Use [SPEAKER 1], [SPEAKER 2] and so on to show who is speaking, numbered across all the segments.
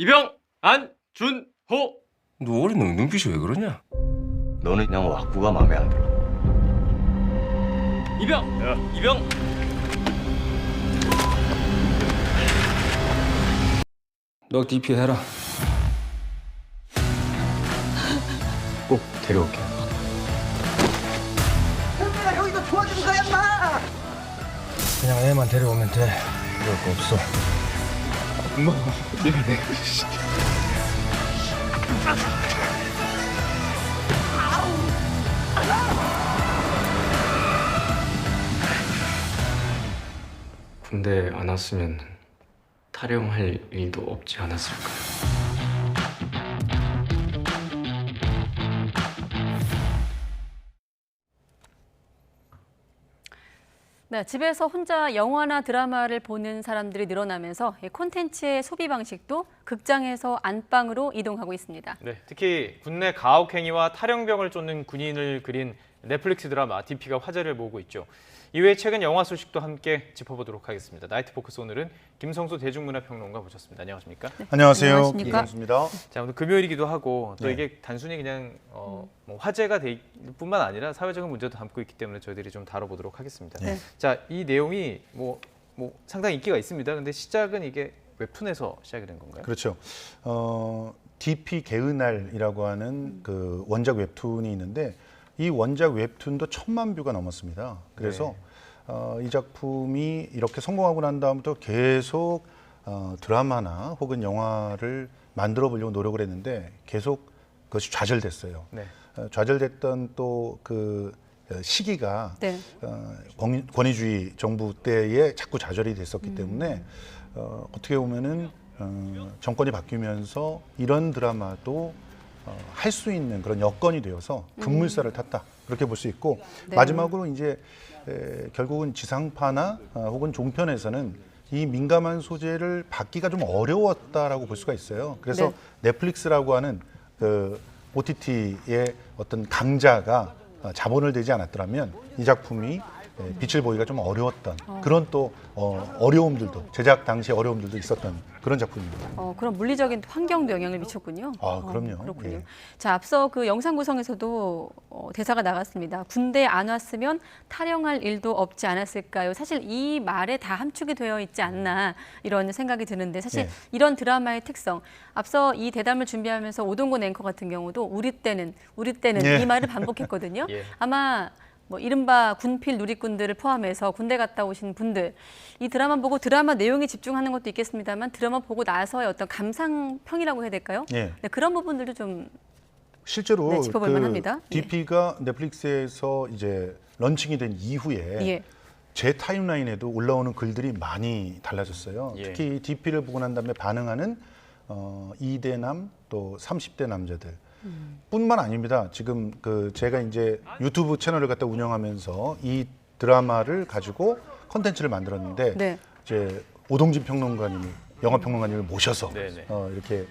[SPEAKER 1] 이병 안준호.
[SPEAKER 2] 너 어린 놈 눈빛이 왜 그러냐?
[SPEAKER 3] 너는 그냥 왁구가 마음에 안 들어.
[SPEAKER 1] 이병
[SPEAKER 2] 너 DP 해라.
[SPEAKER 3] 꼭 데려올게.
[SPEAKER 4] 내가 여기서 도와주는 거야, 인마!
[SPEAKER 2] 그냥 애만 데려오면 돼. 그럴 거 없어.
[SPEAKER 1] 군대 안 왔으면 타령할 일도 없지 않았을까요?
[SPEAKER 5] 네, 집에서 혼자 영화나 드라마를 보는 사람들이 늘어나면서 콘텐츠의 소비 방식도 극장에서 안방으로 이동하고 있습니다.
[SPEAKER 6] 네, 특히 군내 가혹행위와 탈영병을 쫓는 군인을 그린 넷플릭스 드라마 DP가 화제를 모으고 있죠. 이외에 최근 영화 소식도 함께 짚어보도록 하겠습니다. 나이트 포커스 오늘은 김성수 대중문화평론가 모셨습니다. 안녕하십니까?
[SPEAKER 5] 네,
[SPEAKER 7] 안녕하세요.
[SPEAKER 5] 안녕하십니까?
[SPEAKER 7] 이성수입니다.
[SPEAKER 6] 자, 오늘 금요일이기도 하고 또
[SPEAKER 7] 네.
[SPEAKER 6] 이게 단순히 그냥 뭐 화제가 될 뿐만 아니라 사회적인 문제도 담고 있기 때문에 저희들이 좀 다뤄보도록 하겠습니다.
[SPEAKER 5] 네.
[SPEAKER 6] 자, 이 내용이 뭐 상당히 인기가 있습니다. 근데 시작은 이게 웹툰에서 시작이 된 건가요?
[SPEAKER 7] 그렇죠. DP 개은알이라고 하는 그 원작 웹툰이 있는데 이 원작 웹툰도 1000만 뷰가 넘었습니다. 그래서 이 작품이 이렇게 성공하고 난 다음부터 계속 드라마나 혹은 영화를 만들어 보려고 노력을 했는데 계속 그것이 좌절됐어요.
[SPEAKER 6] 네.
[SPEAKER 7] 좌절됐던 또 그 시기가
[SPEAKER 5] 네.
[SPEAKER 7] 권위주의 정부 때에 자꾸 좌절이 됐었기 때문에 어떻게 보면은 정권이 바뀌면서 이런 드라마도 할 수 있는 그런 여건이 되어서 급물살을 탔다 그렇게 볼 수 있고
[SPEAKER 5] 네.
[SPEAKER 7] 마지막으로 이제 결국은 지상파나 혹은 종편에서는 이 민감한 소재를 받기가 좀 어려웠다라고 볼 수가 있어요. 그래서
[SPEAKER 5] 네.
[SPEAKER 7] 넷플릭스라고 하는 그 OTT의 어떤 강자가 자본을 대지 않았더라면 이 작품이 빛을 보기가 좀 어려웠던 그런 또 어려움들도 제작 당시 어려움들도 있었던 그런 작품입니다.
[SPEAKER 5] 그럼 물리적인 환경도 영향을 미쳤군요.
[SPEAKER 7] 그럼요.
[SPEAKER 5] 그렇군요.
[SPEAKER 7] 예.
[SPEAKER 5] 자, 앞서 그 영상 구성에서도 대사가 나갔습니다. 군대 안 왔으면 탈영할 일도 없지 않았을까요? 사실 이 말에 다 함축이 되어 있지 않나 이런 생각이 드는데 사실
[SPEAKER 7] 예.
[SPEAKER 5] 이런 드라마의 특성, 앞서 이 대담을 준비하면서 오동근 앵커 같은 경우도 우리 때는
[SPEAKER 7] 예.
[SPEAKER 5] 이 말을 반복했거든요.
[SPEAKER 6] 예.
[SPEAKER 5] 아마 뭐 이른바 군필 누리꾼들을 포함해서 군대 갔다 오신 분들 이 드라마 보고 드라마 내용에 집중하는 것도 있겠습니다만 드라마 보고 나서의 어떤 감상평이라고 해야 될까요?
[SPEAKER 7] 예.
[SPEAKER 5] 네, 그런 부분들도 좀
[SPEAKER 7] 실제로
[SPEAKER 5] 네, 짚어볼 만합니다.
[SPEAKER 7] DP가 넷플릭스에서 이제 런칭이 된 이후에
[SPEAKER 5] 예.
[SPEAKER 7] 제 타임라인에도 올라오는 글들이 많이 달라졌어요.
[SPEAKER 6] 예.
[SPEAKER 7] 특히 DP를 보고 난 다음에 반응하는 2대남 또 30대 남자들 뿐만 아닙니다. 지금 그 제가 이제 유튜브 채널을 갖다 운영하면서 이 드라마를 가지고 컨텐츠를 만들었는데
[SPEAKER 5] 네.
[SPEAKER 7] 이제 오동진 평론가님이 영화 평론가님을 모셔서
[SPEAKER 6] 네네.
[SPEAKER 7] 이렇게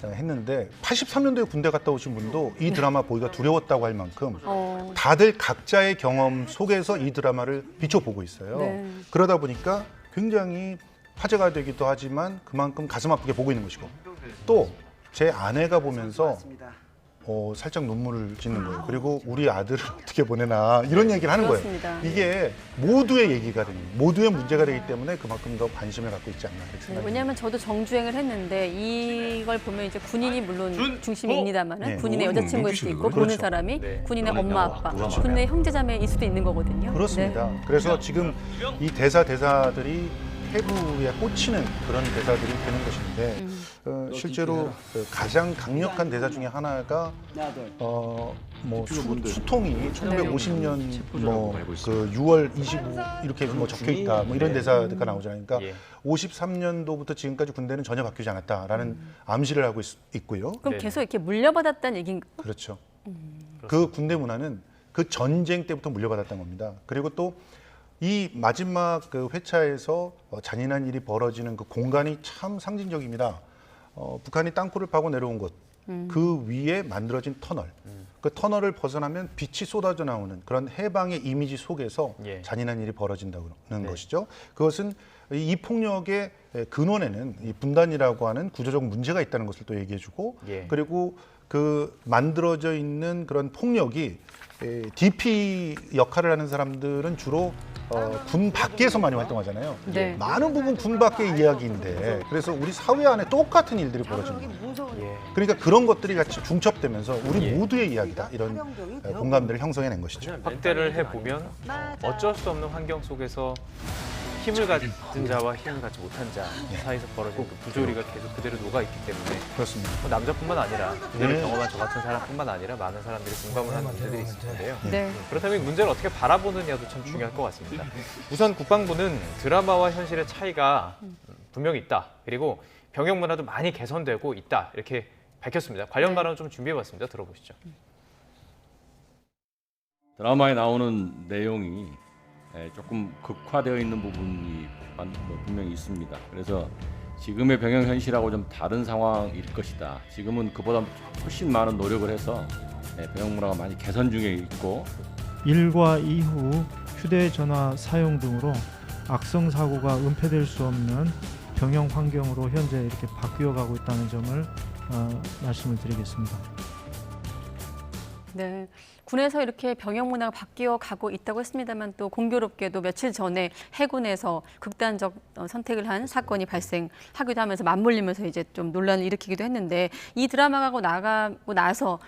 [SPEAKER 7] 했는데 83년도에 군대 갔다 오신 분도 이 드라마 보기가 두려웠다고 할 만큼 다들 각자의 경험 속에서 이 드라마를 비춰보고 있어요.
[SPEAKER 5] 네.
[SPEAKER 7] 그러다 보니까 굉장히 화제가 되기도 하지만 그만큼 가슴 아프게 보고 있는 것이고 또 제 아내가 보면서 살짝 눈물을 짓는 거예요. 그리고 우리 아들을 어떻게 보내나 이런 얘기를 하는
[SPEAKER 5] 그렇습니다.
[SPEAKER 7] 거예요. 이게 모두의 얘기가 되는, 모두의 문제가 되기 때문에 그만큼 더 관심을 갖고 있지 않나 그렇게
[SPEAKER 5] 네,
[SPEAKER 7] 생각합니다.
[SPEAKER 5] 왜냐하면 저도 정주행을 했는데 이걸 보면 이제 군인이 물론 중심입니다만은
[SPEAKER 7] 네.
[SPEAKER 5] 군인의 여자친구일 수도 있고
[SPEAKER 2] 그렇죠.
[SPEAKER 5] 보는 사람이
[SPEAKER 6] 네.
[SPEAKER 5] 군인의
[SPEAKER 3] 너는
[SPEAKER 5] 엄마
[SPEAKER 3] 그냥
[SPEAKER 5] 아빠,
[SPEAKER 3] 왁구가
[SPEAKER 5] 군인의 형제자매일 수도 있는 거거든요.
[SPEAKER 7] 그렇습니다.
[SPEAKER 5] 네.
[SPEAKER 7] 그래서 지금 이 대사들이 해부에 꽂히는 그런 대사들이 되는 것인데 실제로 그 가장 강력한 대사 중에 하나가 수통이 1950년 그 6월 25 이렇게 뭐 적혀 있다 뭐 이런 대사가 나오잖아요. 그러니까
[SPEAKER 6] 예.
[SPEAKER 7] 53년도부터 지금까지 군대는 전혀 바뀌지 않았다라는 암시를 하고 있고요.
[SPEAKER 5] 그럼
[SPEAKER 6] 네네.
[SPEAKER 5] 계속 이렇게 물려받았다는 얘기인가요?
[SPEAKER 7] 그렇죠. 그 군대 문화는 그 전쟁 때부터 물려받았던 겁니다. 그리고 또 이 마지막 그 회차에서 잔인한 일이 벌어지는 그 공간이 참 상징적입니다. 북한이 땅굴을 파고 내려온 곳, 그 위에 만들어진 터널. 그 터널을 벗어나면 빛이 쏟아져 나오는 그런 해방의 이미지 속에서
[SPEAKER 6] 예.
[SPEAKER 7] 잔인한 일이 벌어진다는
[SPEAKER 6] 네.
[SPEAKER 7] 것이죠. 그것은 이 폭력의 근원에는 이 분단이라고 하는 구조적 문제가 있다는 것을 또 얘기해주고
[SPEAKER 6] 예.
[SPEAKER 7] 그리고 그 만들어져 있는 그런 폭력이 DP 역할을 하는 사람들은 주로 군 밖에서 많이 활동하잖아요.
[SPEAKER 5] 네.
[SPEAKER 7] 많은 부분 군 밖의 이야기인데 그래서 우리 사회 안에 똑같은 일들이 벌어지는 거예요.
[SPEAKER 6] 예.
[SPEAKER 7] 그러니까 그런 것들이 같이 중첩되면서 우리
[SPEAKER 6] 예.
[SPEAKER 7] 모두의 이야기다 이런 공감대를 형성해낸 것이죠.
[SPEAKER 6] 확대를 해보면 어쩔 수 없는 환경 속에서 힘을 가진 자와 힘을 갖지 못한 자 사이에서 벌어진 그 부조리가 계속 그대로 녹아있기 때문에
[SPEAKER 7] 그렇습니다.
[SPEAKER 6] 뭐 남자뿐만 아니라 그대를
[SPEAKER 7] 네.
[SPEAKER 6] 경험한 저 같은 사람뿐만 아니라 많은 사람들이 공감을 하는 문제들이 있을 텐데요.
[SPEAKER 5] 네.
[SPEAKER 6] 그렇다면 이 문제를 어떻게 바라보느냐도 참 중요할 것 같습니다. 우선 국방부는 드라마와 현실의 차이가 분명히 있다. 그리고 병역 문화도 많이 개선되고 있다. 이렇게 밝혔습니다. 관련
[SPEAKER 5] 네.
[SPEAKER 6] 발언을 좀 준비해봤습니다. 들어보시죠.
[SPEAKER 8] 드라마에 나오는 내용이 조금 극화되어 있는 부분이 분명히 있습니다. 그래서 지금의 병역 현실하고 좀 다른 상황일 것이다. 지금은 그보다 훨씬 많은 노력을 해서 병역 문화가 많이 개선 중에 있고
[SPEAKER 9] 일과 이후 휴대전화 사용 등으로 악성 사고가 은폐될 수 없는 병영 환경으로 현재 이렇게 바뀌어가고 있다는 점을 말씀을 드리겠습니다.
[SPEAKER 5] 네. 군에서 이렇게 병역 문화가 바뀌어 가고 있다고 했습니다만 또 공교롭게도 며칠 전에 해군에서 극단적 선택을 한 사건이 발생하기도 하면서 맞물리면서 이제 좀 논란을 일으키기도 했는데 이 드라마가 나가고 나서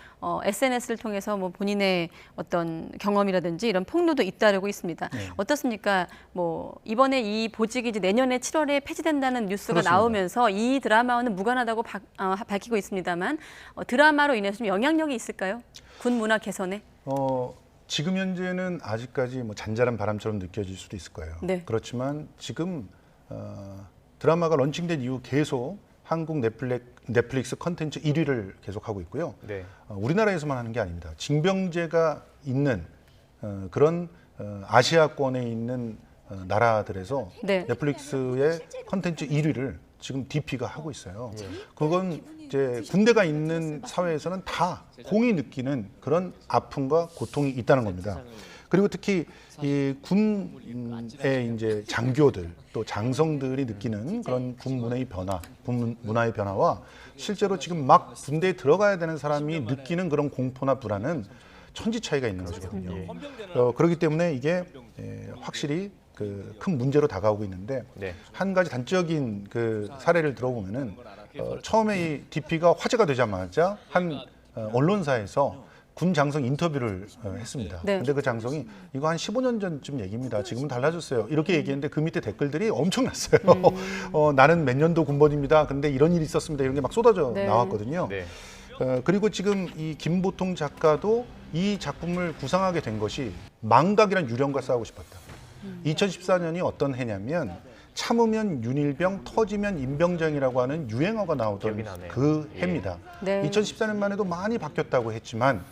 [SPEAKER 5] SNS를 통해서 뭐 본인의 어떤 경험이라든지 이런 폭로도 잇따르고 있습니다.
[SPEAKER 7] 네.
[SPEAKER 5] 어떻습니까? 뭐 이번에 이 보직이 이제 내년에 7월에 폐지된다는 뉴스가
[SPEAKER 7] 그렇습니다.
[SPEAKER 5] 나오면서 이 드라마와는 무관하다고 밝히고 있습니다만 드라마로 인해서 좀 영향력이 있을까요? 군 문화 개선에?
[SPEAKER 7] 지금 현재는 아직까지 뭐 잔잔한 바람처럼 느껴질 수도 있을 거예요.
[SPEAKER 5] 네.
[SPEAKER 7] 그렇지만 지금 드라마가 런칭된 이후 계속 한국 넷플릭스 컨텐츠 1위를 계속하고 있고요.
[SPEAKER 6] 네.
[SPEAKER 7] 우리나라에서만 하는 게 아닙니다. 징병제가 있는 그런 아시아권에 있는 나라들에서
[SPEAKER 5] 네.
[SPEAKER 7] 넷플릭스의 컨텐츠 1위를 지금 DP가 하고 있어요. 그건 이제 군대가 있는 사회에서는 다 공이 느끼는 그런 아픔과 고통이 있다는 겁니다. 그리고 특히 이 군의 이제 장교들 또 장성들이 느끼는 그런 군 문화의 변화, 군 문화의 변화와 실제로 지금 막 군대에 들어가야 되는 사람이 느끼는 그런 공포나 불안은 천지 차이가 있는 것이거든요. 그렇기 때문에 이게 확실히 그 큰 문제로 다가오고 있는데
[SPEAKER 6] 네.
[SPEAKER 7] 한 가지 단적인 그 사례를 들어보면은 처음에 이 DP가 화제가 되자마자 한 언론사에서 군 장성 인터뷰를 했습니다.
[SPEAKER 5] 네.
[SPEAKER 7] 근데 그 장성이 이거 한 15년 전쯤 얘기입니다. 지금은 달라졌어요. 이렇게 얘기했는데 그 밑에 댓글들이 엄청났어요. 나는 몇 년도 군번입니다. 근데 이런 일이 있었습니다. 이런 게 막 쏟아져
[SPEAKER 5] 네.
[SPEAKER 7] 나왔거든요.
[SPEAKER 6] 네.
[SPEAKER 7] 그리고 지금 이 김보통 작가도 이 작품을 구상하게 된 것이 망각이란 유령과 싸우고 싶었다. 2014년이 어떤 해냐면 참으면 윤일병, 터지면 임병장이라고 하는 유행어가 나오던
[SPEAKER 6] 기억이 나네요.
[SPEAKER 7] 그
[SPEAKER 6] 예.
[SPEAKER 7] 해입니다.
[SPEAKER 5] 네.
[SPEAKER 7] 2014년만 해도 많이 바뀌었다고 했지만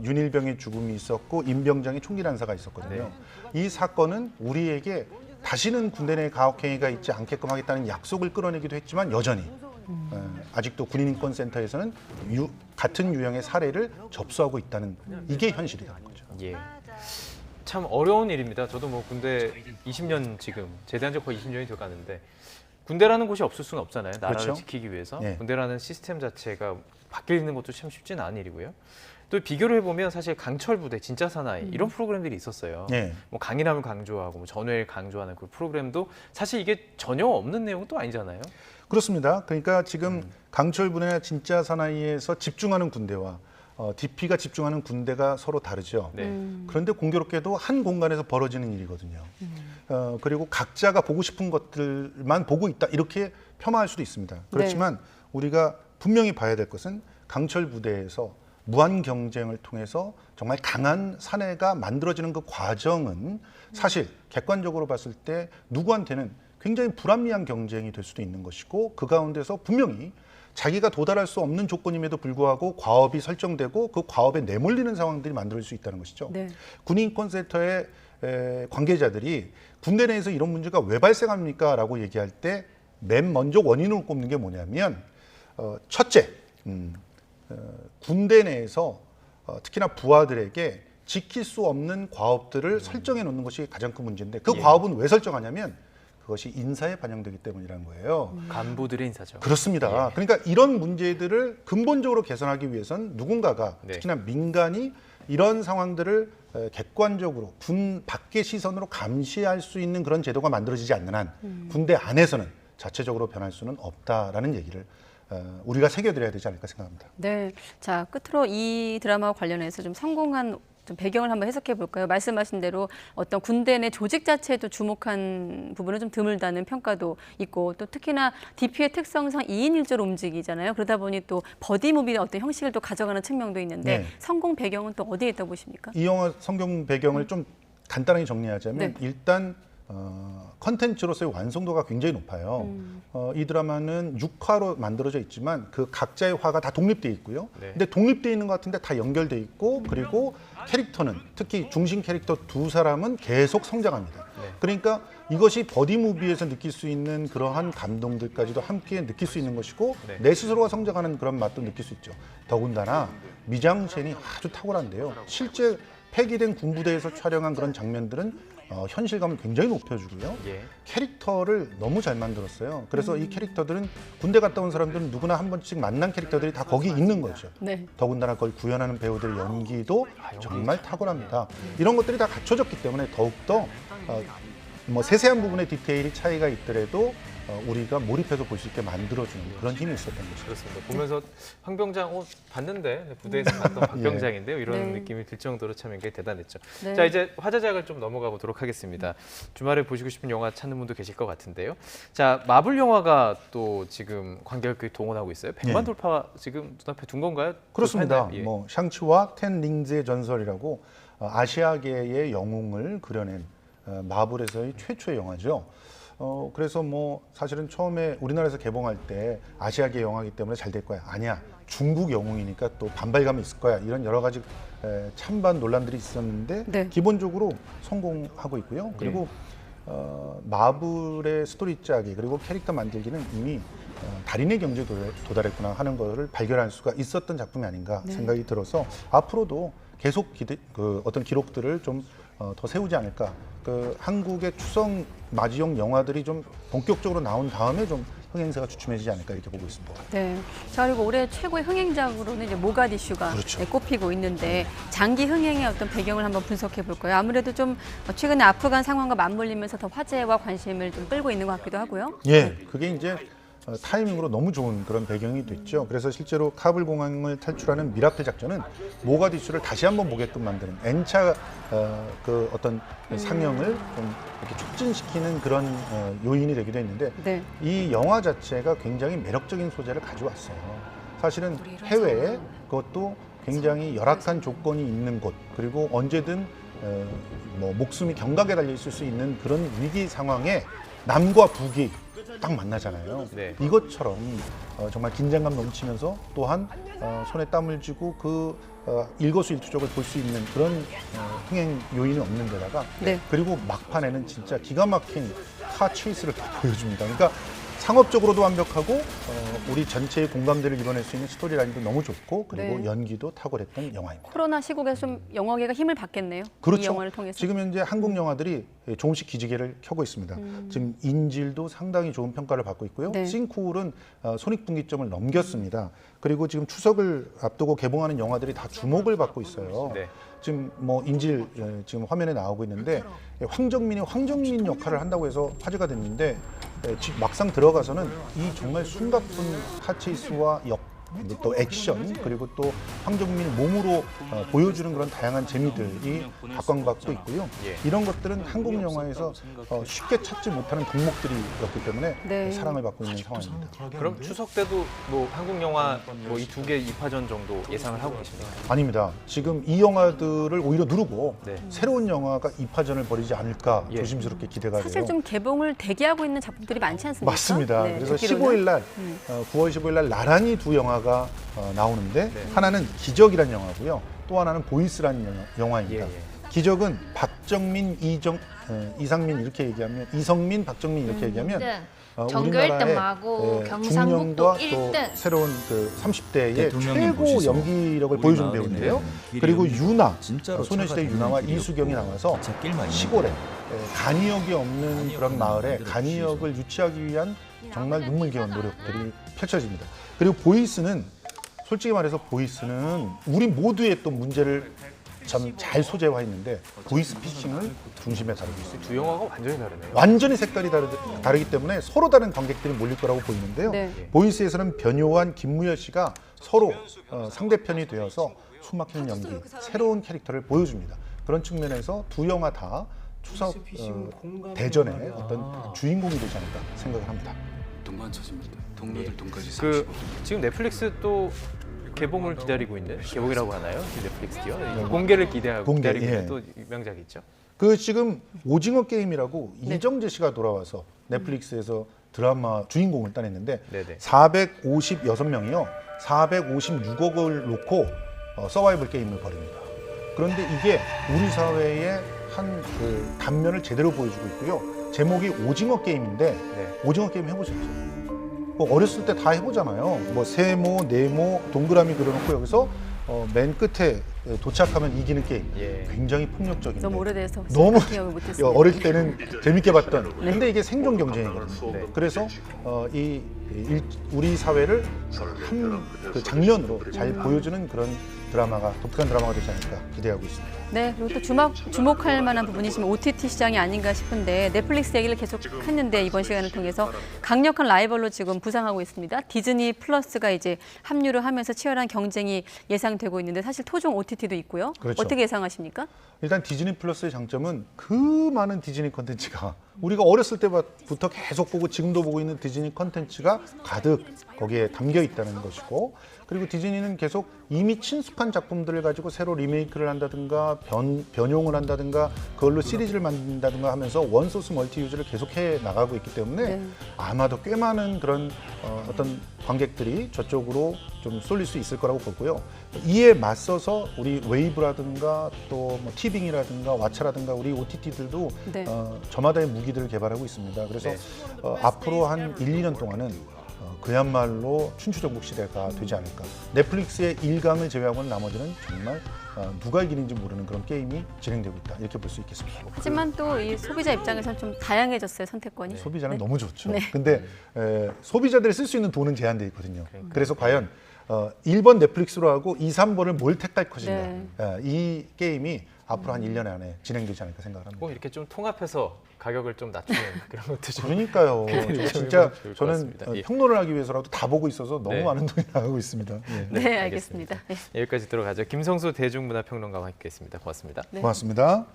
[SPEAKER 7] 윤일병의 죽음이 있었고 임병장의 총기 난사가 있었거든요. 이 사건은 우리에게 다시는 군대 내 가혹행위가 있지 않게끔 하겠다는 약속을 끌어내기도 했지만 여전히 아직도 군인인권센터에서는 같은 유형의 사례를 접수하고 있다는 이게 현실이라는 거죠.
[SPEAKER 6] 예. 참 어려운 일입니다. 저도 뭐 군대 20년 지금 제대한 지 거의 20년이 돼가는데 군대라는 곳이 없을 수는 없잖아요. 나라를
[SPEAKER 7] 그렇죠.
[SPEAKER 6] 지키기 위해서
[SPEAKER 7] 네.
[SPEAKER 6] 군대라는 시스템 자체가 바뀌는 것도 참 쉽지는 않은 일이고요. 또 비교를 해보면 사실 강철 부대, 진짜 사나이 이런 프로그램들이 있었어요.
[SPEAKER 7] 네.
[SPEAKER 6] 뭐 강인함을 강조하고 뭐 전회를 강조하는 그 프로그램도 사실 이게 전혀 없는 내용은 또 아니잖아요.
[SPEAKER 7] 그렇습니다. 그러니까 지금 강철 분야나 진짜 사나이에서 집중하는 군대와 DP가 집중하는 군대가 서로 다르죠.
[SPEAKER 6] 네.
[SPEAKER 7] 그런데 공교롭게도 한 공간에서 벌어지는 일이거든요. 그리고 각자가 보고 싶은 것들만 보고 있다 이렇게 폄하할 수도 있습니다. 그렇지만 우리가 분명히 봐야 될 것은 강철 부대에서 무한 경쟁을 통해서 정말 강한 사내가 만들어지는 그 과정은 사실 객관적으로 봤을 때 누구한테는 굉장히 불합리한 경쟁이 될 수도 있는 것이고 그 가운데서 분명히 자기가 도달할 수 없는 조건임에도 불구하고 과업이 설정되고 그 과업에 내몰리는 상황들이 만들어질 수 있다는 것이죠.
[SPEAKER 5] 네.
[SPEAKER 7] 군인권센터의 관계자들이 군대 내에서 이런 문제가 왜 발생합니까? 라고 얘기할 때 맨 먼저 원인으로 꼽는 게 뭐냐면 첫째, 군대 내에서 특히나 부하들에게 지킬 수 없는 과업들을 설정해 놓는 것이 가장 큰 문제인데 그 과업은 왜 설정하냐면 그것이 인사에 반영되기 때문이라는 거예요.
[SPEAKER 6] 간부들의 인사죠.
[SPEAKER 7] 그렇습니다. 그러니까 이런 문제들을 근본적으로 개선하기 위해선 누군가가
[SPEAKER 6] 네.
[SPEAKER 7] 특히나 민간이 이런 상황들을 객관적으로 군 밖의 시선으로 감시할 수 있는 그런 제도가 만들어지지 않는 한 군대 안에서는 자체적으로 변할 수는 없다라는 얘기를 우리가 새겨드려야 되지 않을까 생각합니다.
[SPEAKER 5] 네. 자, 끝으로 이 드라마와 관련해서 좀 성공한 좀 배경을 한번 해석해 볼까요? 말씀하신 대로 어떤 군대 내 조직 자체도 주목한 부분은 좀 드물다는 평가도 있고 또 특히나 DP의 특성상 2인 1조로 움직이잖아요. 그러다 보니 또 버디무비의 어떤 형식을 또 가져가는 측면도 있는데
[SPEAKER 7] 네.
[SPEAKER 5] 성공 배경은 또 어디에 있다고 보십니까?
[SPEAKER 7] 이 영화 성경 배경을 좀 간단하게 정리하자면
[SPEAKER 5] 네.
[SPEAKER 7] 일단 컨텐츠로서의 완성도가 굉장히 높아요. 이 드라마는 6화로 만들어져 있지만 그 각자의 화가 다 독립되어 있고요.
[SPEAKER 6] 네.
[SPEAKER 7] 근데 독립되어 있는 것 같은데 다 연결돼 있고 그리고 캐릭터는 특히 중심 캐릭터 두 사람은 계속 성장합니다.
[SPEAKER 6] 네.
[SPEAKER 7] 그러니까 이것이 버디무비에서 느낄 수 있는 그러한 감동들까지도 함께 느낄 수 있는 것이고
[SPEAKER 6] 네.
[SPEAKER 7] 내 스스로가 성장하는 그런 맛도 느낄 수 있죠. 더군다나 미장센이 아주 탁월한데요. 실제 폐기된 군부대에서 촬영한 그런 장면들은 현실감을 굉장히 높여주고요.
[SPEAKER 6] 예.
[SPEAKER 7] 캐릭터를 너무 잘 만들었어요. 그래서 이 캐릭터들은 군대 갔다 온 사람들은 누구나 한 번씩 만난 캐릭터들이 다 거기 있는 거죠.
[SPEAKER 5] 네.
[SPEAKER 7] 더군다나 그걸 구현하는 배우들의 연기도 정말 탁월합니다. 이런 것들이 다 갖춰졌기 때문에 더욱더 뭐 세세한 부분의 디테일이 차이가 있더라도 우리가 몰입해서 볼 수 있게 만들어주는 그런 힘이 있었던 거죠.
[SPEAKER 6] 그렇습니다. 보면서 황병장 봤는데 부대에서 봤던 박병장인데요. 이런
[SPEAKER 5] 네.
[SPEAKER 6] 느낌이 들 정도로 참 굉장히 대단했죠.
[SPEAKER 5] 네.
[SPEAKER 6] 자, 이제 화제작을 좀 넘어가 보도록 하겠습니다. 주말에 보시고 싶은 영화 찾는 분도 계실 것 같은데요. 자, 마블 영화가 또 지금 관객을 동원하고 있어요. 100만
[SPEAKER 7] 네.
[SPEAKER 6] 돌파 지금 눈앞에 둔 건가요?
[SPEAKER 7] 그렇습니다.
[SPEAKER 6] 돌파했나요? 예.
[SPEAKER 7] 뭐 샹치와 텐 링즈의 전설이라고 아시아계의 영웅을 그려낸 마블에서의 최초의 영화죠. 그래서 뭐 사실은 처음에 우리나라에서 개봉할 때 아시아계 영화이기 때문에 잘 될 거야. 아니야. 중국 영웅이니까 또 반발감이 있을 거야. 이런 여러 가지 찬반 논란들이 있었는데
[SPEAKER 5] 네.
[SPEAKER 7] 기본적으로 성공하고 있고요. 그리고 마블의 스토리 짜기 그리고 캐릭터 만들기는 이미 달인의 경지에 도달했구나 하는 것을 발견할 수가 있었던 작품이 아닌가 생각이 들어서 앞으로도 계속 어떤 기록들을 좀 더 세우지 않을까. 한국의 추석 맞이용 영화들이 좀 본격적으로 나온 다음에 좀 흥행세가 주춤해지지 않을까 이렇게 보고 있습니다.
[SPEAKER 5] 네. 자, 그리고 올해 최고의 흥행작으로는 이제 모가디슈가
[SPEAKER 7] 그렇죠.
[SPEAKER 5] 네, 꼽히고 있는데 장기 흥행의 어떤 배경을 한번 분석해 볼까요? 아무래도 좀 최근에 아프간 상황과 맞물리면서 더 화제와 관심을 좀 끌고 있는 것 같기도 하고요.
[SPEAKER 7] 예, 그게 이제 타이밍으로 너무 좋은 그런 배경이 됐죠. 그래서 실제로 카불 공항을 탈출하는 미라클 작전은 모가디슈를 다시 한번 보게끔 만드는 N차 그 어떤 상영을 좀 이렇게 촉진시키는 그런 요인이 되기도 했는데
[SPEAKER 5] 네.
[SPEAKER 7] 이 영화 자체가 굉장히 매력적인 소재를 가져왔어요. 사실은 해외에 그것도 굉장히 열악한 조건이 있는 곳 그리고 언제든 뭐 목숨이 경각에 달려 있을 수 있는 그런 위기 상황에 남과 북이 딱 만나잖아요.
[SPEAKER 6] 네.
[SPEAKER 7] 이것처럼 정말 긴장감 넘치면서 또한 손에 땀을 쥐고 그 일거수일투족을 볼 수 있는 그런 흥행 요인이 없는 데다가
[SPEAKER 5] 네.
[SPEAKER 7] 그리고 막판에는 진짜 기가 막힌 카 체이스를 보여줍니다. 그러니까 상업적으로도 완벽하고 우리 전체의 공감대를 이뤄낼 수 있는 스토리라인도 너무 좋고 그리고
[SPEAKER 5] 네.
[SPEAKER 7] 연기도 탁월했던 영화입니다.
[SPEAKER 5] 코로나 시국에서 좀 영화계가 힘을 받겠네요.
[SPEAKER 7] 그렇죠.
[SPEAKER 5] 이 영화를 통해서.
[SPEAKER 7] 지금 현재 한국 영화들이 조금씩 기지개를 켜고 있습니다. 지금 인질도 상당히 좋은 평가를 받고 있고요.
[SPEAKER 5] 네.
[SPEAKER 7] 싱크홀은 손익분기점을 넘겼습니다. 그리고 지금 추석을 앞두고 개봉하는 영화들이 다 주목을 받고 있어요.
[SPEAKER 6] 네.
[SPEAKER 7] 지금 뭐 인질 지금 화면에 나오고 있는데 황정민이 황정민 역할을 한다고 해서 화제가 됐는데 막상 들어가서는 이 정말 숨가쁜 카체이스와 또 액션 그리고 또 황정민이 몸으로 보여주는 그런 다양한 재미들이 각광받고 있고요.
[SPEAKER 6] 예.
[SPEAKER 7] 이런 것들은 한국 영화에서 쉽게 찾지 못하는 덕목들이었기 때문에
[SPEAKER 5] 네.
[SPEAKER 7] 사랑을 받고 있는 상황입니다.
[SPEAKER 6] 그럼 추석 때도 뭐 한국 영화 뭐 이 두 개 2파전 정도 예상을 하고 계십니까?
[SPEAKER 7] 아닙니다. 지금 이 영화들을 오히려 누르고
[SPEAKER 6] 네.
[SPEAKER 7] 새로운 영화가 2파전을 벌이지 않을까
[SPEAKER 6] 예.
[SPEAKER 7] 조심스럽게 기대가 돼요.
[SPEAKER 5] 사실 좀 개봉을 대기하고 있는 작품들이 많지 않습니까?
[SPEAKER 7] 맞습니다.
[SPEAKER 5] 네,
[SPEAKER 7] 그래서
[SPEAKER 5] 듣기로는.
[SPEAKER 7] 15일 날, 9월 15일 날 나란히 두 영화가 나오는데
[SPEAKER 6] 네.
[SPEAKER 7] 하나는 기적이라는 영화고요. 또 하나는 보이스라는 영화입니다.
[SPEAKER 6] 예, 예.
[SPEAKER 7] 기적은 박정민, 이상민 이렇게 얘기하면 이성민, 박정민 이렇게 얘기하면
[SPEAKER 10] 전교 1등하고 경상북도
[SPEAKER 7] 중년과 또
[SPEAKER 10] 1등.
[SPEAKER 7] 새로운 그 30대의
[SPEAKER 3] 대통령님
[SPEAKER 7] 최고
[SPEAKER 3] 보시죠.
[SPEAKER 7] 연기력을
[SPEAKER 3] 우리
[SPEAKER 7] 보여준
[SPEAKER 3] 마을이네.
[SPEAKER 7] 배우인데요.
[SPEAKER 3] 길이
[SPEAKER 7] 그리고
[SPEAKER 3] 없는
[SPEAKER 7] 유나,
[SPEAKER 3] 진짜로
[SPEAKER 7] 소녀시대
[SPEAKER 3] 차가
[SPEAKER 7] 유나와
[SPEAKER 3] 다니는 길이
[SPEAKER 7] 이수경이
[SPEAKER 3] 없고
[SPEAKER 7] 나와서
[SPEAKER 3] 자책길만 있는
[SPEAKER 7] 시골에 간이역이 없는 그런 마을에 간이역을 유치하기 위한 정말 눈물겨운 노력들이 펼쳐집니다. 그리고 보이스는 솔직히 말해서 보이스는 우리 모두의 또 문제를 참 잘 소재화했는데 보이스피싱을 중심에 다루고 있습니다.
[SPEAKER 6] 두 영화가 완전히 다르네요.
[SPEAKER 7] 완전히 색깔이 다르기 때문에 서로 다른 관객들이 몰릴 거라고 보이는데요.
[SPEAKER 5] 네.
[SPEAKER 7] 보이스에서는 변요한 김무열 씨가 서로 상대편이 되어서 숨막히는 연기, 새로운 캐릭터를 보여줍니다. 그런 측면에서 두 영화 다 추석 대전의 어떤 주인공이 되지 않을까 생각을 합니다.
[SPEAKER 1] 돈만 찾습니다. 동료들 돈까지
[SPEAKER 6] 지금 넷플릭스 또 개봉을 기다리고 있는 개봉이라고 하나요? 지금 넷플릭스요. 공개를 기대하고 기다리고 있는 또 명작이 있죠.
[SPEAKER 7] 그 지금 오징어 게임이라고 이정재 씨가 돌아와서 넷플릭스에서 드라마 주인공을 따냈는데 456명이요. 456억을 놓고 서바이벌 게임을 벌입니다. 그런데 이게 우리 사회의 한 그 단면을 제대로 보여주고 있고요. 제목이 오징어 게임인데 오징어 게임 해보셨죠? 뭐 어렸을 때 다 해보잖아요. 뭐 세모, 네모, 동그라미 그려놓고 여기서 맨 끝에 도착하면 이기는 게임. 굉장히 폭력적인데
[SPEAKER 5] 너무 오래돼서
[SPEAKER 7] 너무
[SPEAKER 5] 기억을 못했습니다.
[SPEAKER 7] 어릴 때는 재밌게 봤던. 근데 이게 생존 경쟁이거든요. 그래서 우리 사회를 한 그 장면으로 잘 보여주는 그런 드라마가 독특한 드라마가 되지 않을까 기대하고 있습니다.
[SPEAKER 5] 네, 그리고 또 주목할 만한 부분이지만 OTT 시장이 아닌가 싶은데 넷플릭스 얘기를 계속 했는데 이번 시간을 통해서 강력한 라이벌로 지금 부상하고 있습니다. 디즈니 플러스가 이제 합류를 하면서 치열한 경쟁이 예상되고 있는데 사실 토종 OTT도 있고요.
[SPEAKER 7] 그렇죠.
[SPEAKER 5] 어떻게 예상하십니까?
[SPEAKER 7] 일단 디즈니 플러스의 장점은 그 많은 디즈니 콘텐츠가 우리가 어렸을 때부터 계속 보고 지금도 보고 있는 디즈니 콘텐츠가 가득 거기에 담겨 있다는 것이고, 그리고 디즈니는 계속 이미 친숙한 작품들을 가지고 새로 리메이크를 한다든가 변용을 한다든가 그걸로 시리즈를 만든다든가 하면서 원소스 멀티 유즈를 계속해 나가고 있기 때문에 아마도 꽤 많은 그런 어떤 관객들이 저쪽으로 좀 쏠릴 수 있을 거라고 보고요. 이에 맞서서 우리 웨이브라든가 또 뭐 티빙이라든가 왓챠라든가 우리 OTT들도 저마다의 무기들을 개발하고 있습니다. 그래서 앞으로 한 1, 2년 동안은 그야말로 춘추전국 시대가 되지 않을까. 넷플릭스의 1강을 제외하고는 나머지는 정말 누가 이기는지 모르는 그런 게임이 진행되고 있다. 이렇게 볼 수 있겠습니다.
[SPEAKER 5] 하지만 또 이 소비자 입장에서는 좀 다양해졌어요, 선택권이.
[SPEAKER 7] 소비자는 너무 좋죠. 근데 소비자들이 쓸 수 있는 돈은 제한되어 있거든요. 그래서 과연 1번 넷플릭스로 하고 2, 3번을 뭘 택할 것인가. 이 게임이 앞으로 한 1년 안에 진행되지 않을까 생각합니다.
[SPEAKER 6] 이렇게 좀 통합해서 가격을 좀 낮추는 그런 것도 좀.
[SPEAKER 7] 그러니까요. 진짜 저는
[SPEAKER 6] 예.
[SPEAKER 7] 평론을 하기 위해서라도 다 보고 있어서 너무 많은 돈이 나가고 있습니다.
[SPEAKER 5] 네, 알겠습니다.
[SPEAKER 6] 여기까지 들어가죠. 김성수 대중문화평론가와 함께했습니다. 고맙습니다.
[SPEAKER 7] 고맙습니다.